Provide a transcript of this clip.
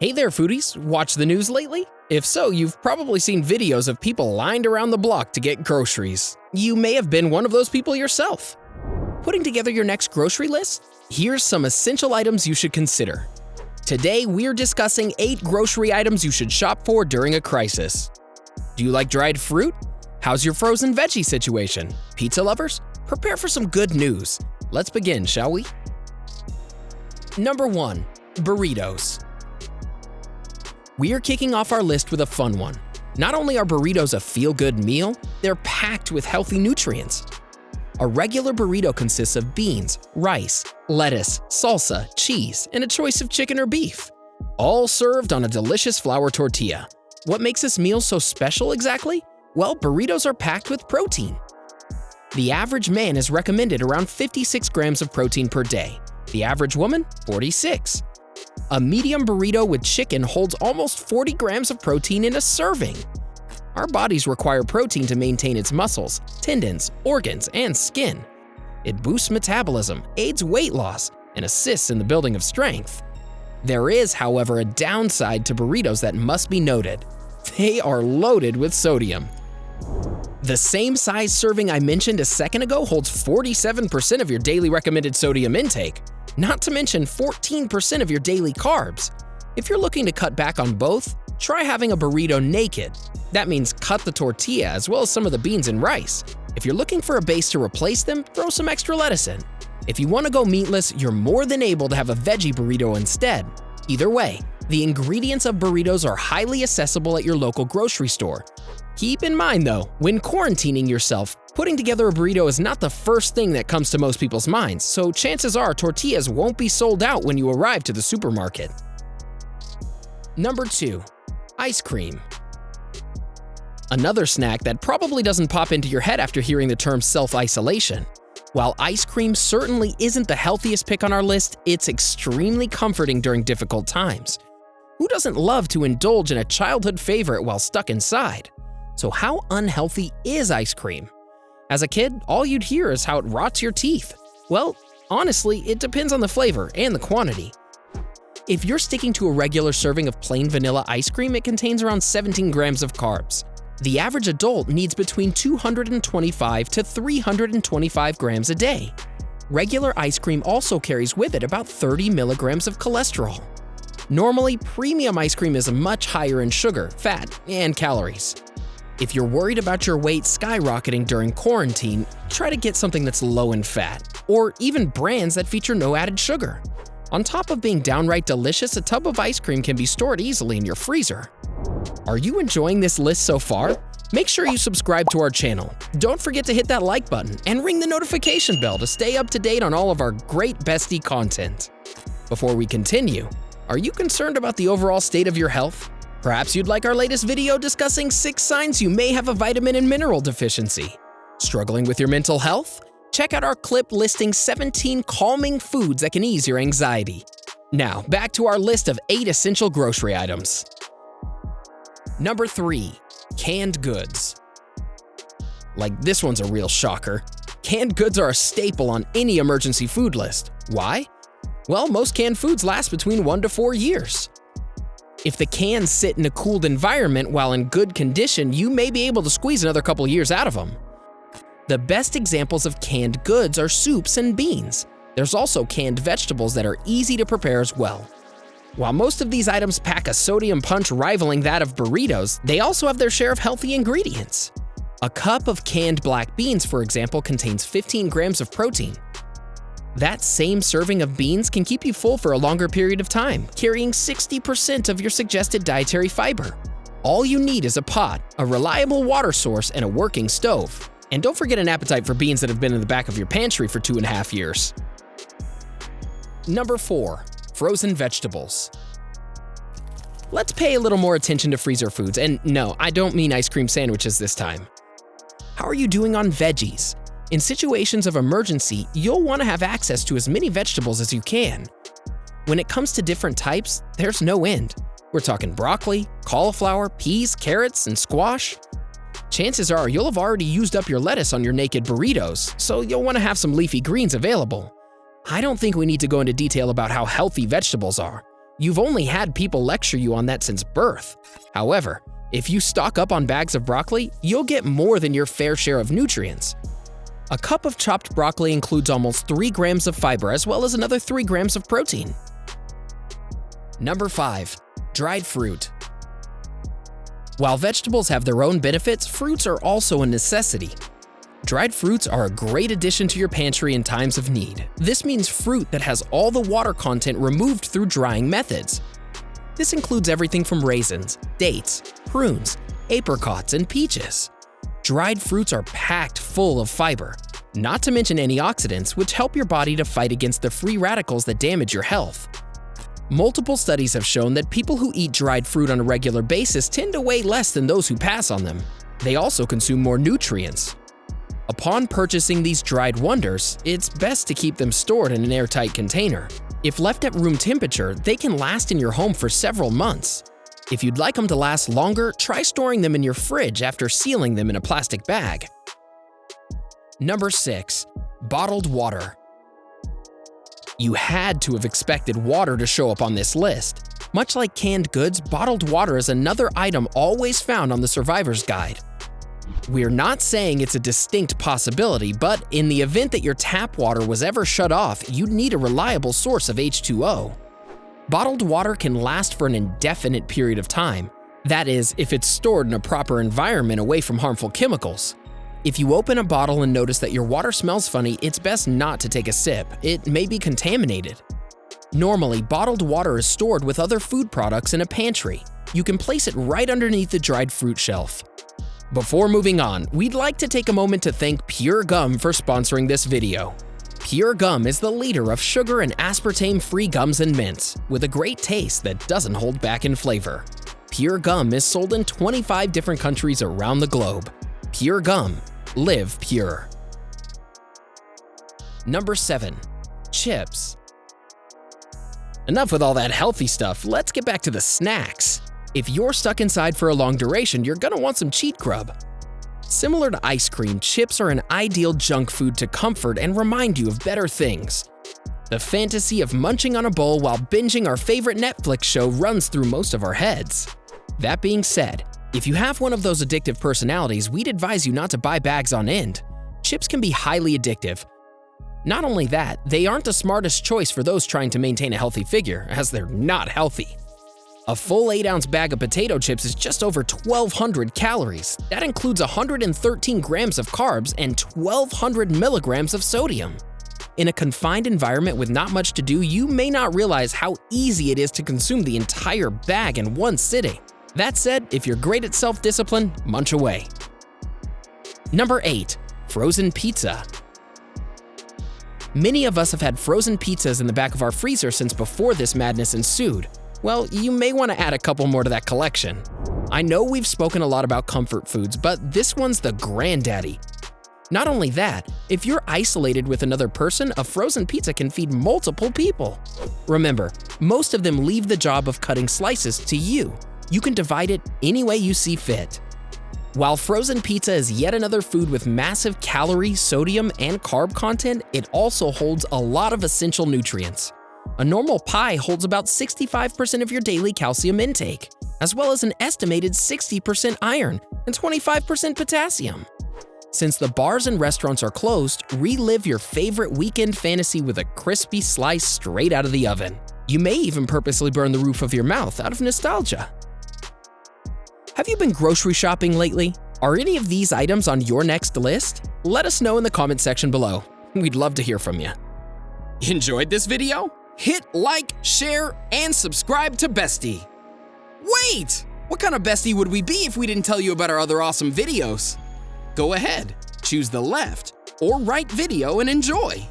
Hey there, foodies! Watch the news lately? If so, you've probably seen videos of people lined around the block to get groceries. You may have been one of those people yourself. Putting together your next grocery list? Here's some essential items you should consider. Today, we're discussing 8 grocery items you should shop for during a crisis. Do you like dried fruit? How's your frozen veggie situation? Pizza lovers? Prepare for some good news. Let's begin, shall we? Number 1. Burritos. We are kicking off our list with a fun one. Not only are burritos a feel-good meal, they're packed with healthy nutrients. A regular burrito consists of beans, rice, lettuce, salsa, cheese, and a choice of chicken or beef, all served on a delicious flour tortilla. What makes this meal so special exactly? Well, burritos are packed with protein. The average man is recommended around 56 grams of protein per day. The average woman, 46. A medium burrito with chicken holds almost 40 grams of protein in a serving. Our bodies require protein to maintain its muscles, tendons, organs, and skin. It boosts metabolism, aids weight loss, and assists in the building of strength. There is, however, a downside to burritos that must be noted. They are loaded with sodium. The same size serving I mentioned a second ago holds 47% of your daily recommended sodium intake, not to mention 14% of your daily carbs. If you're looking to cut back on both, try having a burrito naked. That means cut the tortilla as well as some of the beans and rice. If you're looking for a base to replace them, throw some extra lettuce in. If you want to go meatless, you're more than able to have a veggie burrito instead. Either way, the ingredients of burritos are highly accessible at your local grocery store. Keep in mind though, when quarantining yourself, putting together a burrito is not the first thing that comes to most people's minds, so chances are tortillas won't be sold out when you arrive to the supermarket. Number 2. Ice cream. Another snack that probably doesn't pop into your head after hearing the term self-isolation. While ice cream certainly isn't the healthiest pick on our list, it's extremely comforting during difficult times. Who doesn't love to indulge in a childhood favorite while stuck inside? So how unhealthy is ice cream? As a kid, all you'd hear is how it rots your teeth. Well, honestly, it depends on the flavor and the quantity. If you're sticking to a regular serving of plain vanilla ice cream, it contains around 17 grams of carbs. The average adult needs between 225 to 325 grams a day. Regular ice cream also carries with it about 30 milligrams of cholesterol. Normally, premium ice cream is much higher in sugar, fat, and calories. If you're worried about your weight skyrocketing during quarantine, try to get something that's low in fat, or even brands that feature no added sugar. On top of being downright delicious, a tub of ice cream can be stored easily in your freezer. Are you enjoying this list so far? Make sure you subscribe to our channel. Don't forget to hit that like button and ring the notification bell to stay up to date on all of our great Bestie content. Before we continue, are you concerned about the overall state of your health? Perhaps you'd like our latest video discussing 6 signs you may have a vitamin and mineral deficiency. Struggling with your mental health? Check out our clip listing 17 calming foods that can ease your anxiety. Now, back to our list of 8 essential grocery items. Number 3. Canned goods. Like, this one's a real shocker. Canned goods are a staple on any emergency food list. Why? Well, most canned foods last between 1 to 4 years. If the cans sit in a cooled environment while in good condition, you may be able to squeeze another couple years out of them. The best examples of canned goods are soups and beans. There's also canned vegetables that are easy to prepare as well. While most of these items pack a sodium punch rivaling that of burritos, they also have their share of healthy ingredients. A cup of canned black beans, for example, contains 15 grams of protein. That same serving of beans can keep you full for a longer period of time, carrying 60% of your suggested dietary fiber. All you need is a pot, a reliable water source, and a working stove. And don't forget an appetite for beans that have been in the back of your pantry for 2.5 years. Number 4. Frozen vegetables. Let's pay a little more attention to freezer foods, and no, I don't mean ice cream sandwiches this time. How are you doing on veggies? In situations of emergency, you'll want to have access to as many vegetables as you can. When it comes to different types, there's no end. We're talking broccoli, cauliflower, peas, carrots, and squash. Chances are you'll have already used up your lettuce on your naked burritos, so you'll want to have some leafy greens available. I don't think we need to go into detail about how healthy vegetables are. You've only had people lecture you on that since birth. However, if you stock up on bags of broccoli, you'll get more than your fair share of nutrients. A cup of chopped broccoli includes almost 3 grams of fiber as well as another 3 grams of protein. Number 5. Dried fruit. While vegetables have their own benefits, fruits are also a necessity. Dried fruits are a great addition to your pantry in times of need. This means fruit that has all the water content removed through drying methods. This includes everything from raisins, dates, prunes, apricots, and peaches. Dried fruits are packed full of fiber, not to mention antioxidants, which help your body to fight against the free radicals that damage your health. Multiple studies have shown that people who eat dried fruit on a regular basis tend to weigh less than those who pass on them. They also consume more nutrients. Upon purchasing these dried wonders, it's best to keep them stored in an airtight container. If left at room temperature, they can last in your home for several months. If you'd like them to last longer, try storing them in your fridge after sealing them in a plastic bag. Number 6. Bottled water. You had to have expected water to show up on this list. Much like canned goods, bottled water is another item always found on the Survivor's Guide. We're not saying it's a distinct possibility, but in the event that your tap water was ever shut off, you'd need a reliable source of H2O. Bottled water can last for an indefinite period of time. That is, if it's stored in a proper environment away from harmful chemicals. If you open a bottle and notice that your water smells funny, it's best not to take a sip. It may be contaminated. Normally, bottled water is stored with other food products in a pantry. You can place it right underneath the dried fruit shelf. Before moving on, we'd like to take a moment to thank Pure Gum for sponsoring this video. Pure Gum is the leader of sugar and aspartame-free gums and mints, with a great taste that doesn't hold back in flavor. Pure Gum is sold in 25 different countries around the globe. Pure Gum. Live pure. Number 7. Chips. Enough with all that healthy stuff, let's get back to the snacks. If you're stuck inside for a long duration, you're gonna want some cheat grub. Similar to ice cream, chips are an ideal junk food to comfort and remind you of better things. The fantasy of munching on a bowl while binging our favorite Netflix show runs through most of our heads. That being said, if you have one of those addictive personalities, we'd advise you not to buy bags on end. Chips can be highly addictive. Not only that, they aren't the smartest choice for those trying to maintain a healthy figure, as they're not healthy. A full 8-ounce bag of potato chips is just over 1,200 calories. That includes 113 grams of carbs and 1,200 milligrams of sodium. In a confined environment with not much to do, you may not realize how easy it is to consume the entire bag in one sitting. That said, if you're great at self-discipline, munch away. Number 8. Frozen pizza. Many of us have had frozen pizzas in the back of our freezer since before this madness ensued. Well, you may want to add a couple more to that collection. I know we've spoken a lot about comfort foods, but this one's the granddaddy. Not only that, if you're isolated with another person, a frozen pizza can feed multiple people. Remember, most of them leave the job of cutting slices to you. You can divide it any way you see fit. While frozen pizza is yet another food with massive calorie, sodium, and carb content, it also holds a lot of essential nutrients. A normal pie holds about 65% of your daily calcium intake, as well as an estimated 60% iron and 25% potassium. Since the bars and restaurants are closed, relive your favorite weekend fantasy with a crispy slice straight out of the oven. You may even purposely burn the roof of your mouth out of nostalgia. Have you been grocery shopping lately? Are any of these items on your next list? Let us know in the comment section below. We'd love to hear from you. Enjoyed this video? Hit like, share, and subscribe to Bestie. Wait! What kind of Bestie would we be if we didn't tell you about our other awesome videos? Go ahead, choose the left or right video and enjoy.